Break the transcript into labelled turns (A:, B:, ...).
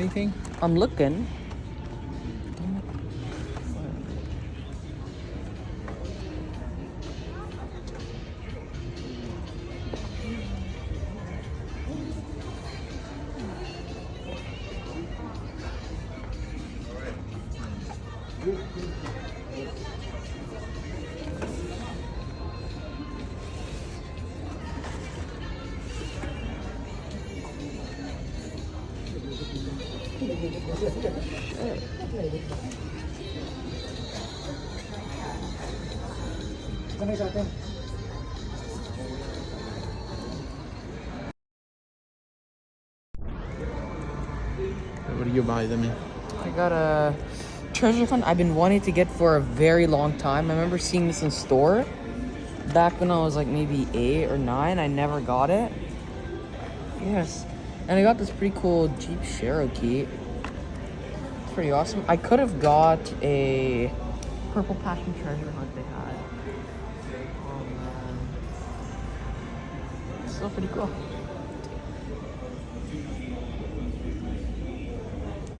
A: anything?
B: I'm looking.
A: What do you buy them in?
B: I got a treasure hunt I've been wanting to get for a very long time. I remember seeing this in store back when I was like maybe 8 or 9. I never got it. Yes. And I got this pretty cool Jeep Cherokee. It's pretty awesome. I could have got a Purple Passion treasure hunt they had. Oh man. It's still pretty cool.